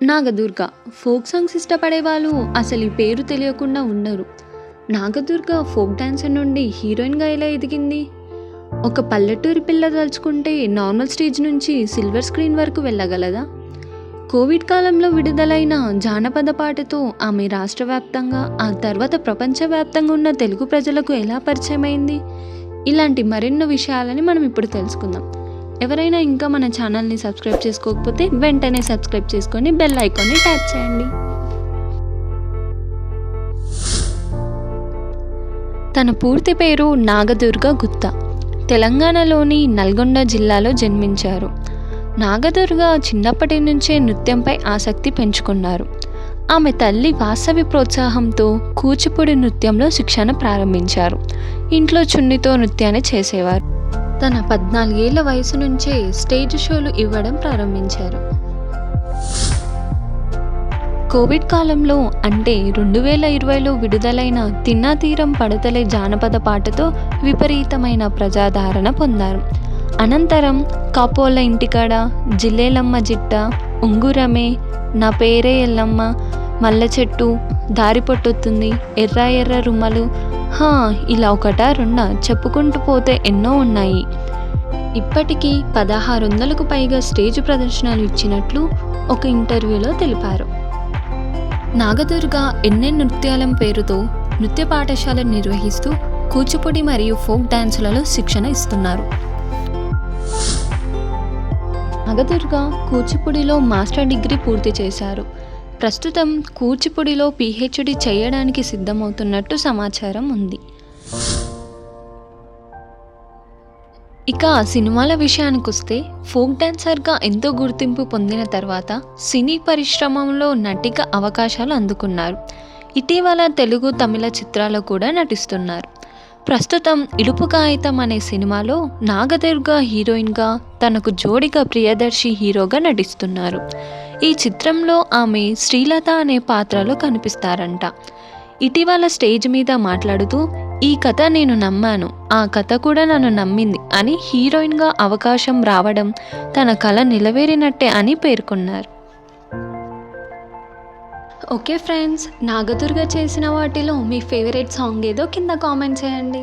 Nagadurga folk songs ఇష్టపడే వాళ్ళు అసలు ఈ పేరు తెలియకుండా ఉండరు. నాగదుర్గ ఫోక్ డాన్సర్ నుండి హీరోయిన్గా ఎలా ఎదిగింది? ఒక పల్లెటూరి పిల్ల తలుచుకుంటే నార్మల్ స్టేజ్ నుంచి సిల్వర్ స్క్రీన్ వరకు వెళ్ళగలదా? కోవిడ్ కాలంలో విడుదలైన జానపద పాటతో ఆమె రాష్ట్ర వ్యాప్తంగా, ఆ తర్వాత ప్రపంచవ్యాప్తంగా ఉన్న తెలుగు ప్రజలకు ఎలా పరిచయం అయింది? ఇలాంటి మరెన్నో విషయాలని మనం ఇప్పుడు తెలుసుకుందాం. ఎవరైనా ఇంకా మన ఛానల్ని సబ్స్క్రైబ్ చేసుకోకపోతే వెంటనే సబ్స్క్రైబ్ చేసుకొని బెల్ ఐకాన్ని ట్యాప్ చేయండి. తన పూర్తి పేరు నాగదుర్గ గుత్తా. తెలంగాణలోని నల్గొండ జిల్లాలో జన్మించారు. నాగదుర్గ చిన్నప్పటి నుంచే నృత్యంపై ఆసక్తి పెంచుకున్నారు. ఆమె తల్లి వాసవి ప్రోత్సాహంతో కూచిపూడి నృత్యంలో శిక్షణ ప్రారంభించారు. ఇంట్లో చున్నితో నృత్యాన్ని చేసేవారు. తన 14 ఏళ్ల వయసు నుంచే స్టేజ్ షోలు ఇవ్వడం ప్రారంభించారు. కోవిడ్ కాలంలో అంటే 2020లో విడుదలైన తిన్నా తీరం పడతలే జానపద పాటతో విపరీతమైన ప్రజాదరణ పొందారు. అనంతరం కాపోల ఇంటికాడ, జిల్లేలమ్మ జిట్ట, ఉంగురమే, నా పేరే ఎల్లమ్మ, మల్లె చెట్టు, దారి పొట్టొత్తుంది, ఎర్ర ఎర్ర రుమ్మలు, ఇలా ఒకటా రెండా చెప్పుకుంటూ పోతే ఎన్నో ఉన్నాయి. ఇప్పటికీ 1600కు పైగా స్టేజ్ ప్రదర్శనలు ఇచ్చినట్లు ఒక ఇంటర్వ్యూలో తెలిపారు. నాగదుర్గ ఎన్ఎన్ నృత్యాలం పేరుతో నృత్య పాఠశాలను నిర్వహిస్తూ కూచిపూడి మరియు ఫోక్ డాన్సులలో శిక్షణ ఇస్తున్నారు. నాగదుర్గ కూచిపూడిలో మాస్టర్ డిగ్రీ పూర్తి చేశారు. ప్రస్తుతం కూచిపూడిలో పిహెచ్డి చేయడానికి సిద్ధమవుతున్నట్టు సమాచారం ఉంది. ఇక సినిమాల విషయానికి వస్తే, ఫోక్ డాన్సర్గా ఎంతో గుర్తింపు పొందిన తర్వాత సినీ పరిశ్రమలో నటిగా అవకాశాలు అందుకున్నారు. ఇటీవల తెలుగు, తమిళ చిత్రాల్లో కూడా నటిస్తున్నారు. ప్రస్తుతం ఇడుపు కాగితం అనే సినిమాలో నాగదుర్గ హీరోయిన్గా, తనకు జోడిగా ప్రియదర్శి హీరోగా నటిస్తున్నారు. ఈ చిత్రంలో ఆమె శ్రీలత అనే పాత్రలో కనిపిస్తారంట. ఇటీవల స్టేజ్ మీద మాట్లాడుతూ, ఈ కథ నేను నమ్మాను, ఆ కథ కూడా నన్ను నమ్మింది అని హీరోయిన్గా అవకాశం రావడం తన కల నెరవేరినట్టే అని పేర్కొన్నారు. ఓకే ఫ్రెండ్స్, నాగదుర్గ చేసిన వాటిలో మీ ఫేవరెట్ సాంగ్ ఏదో కింద కామెంట్ చేయండి.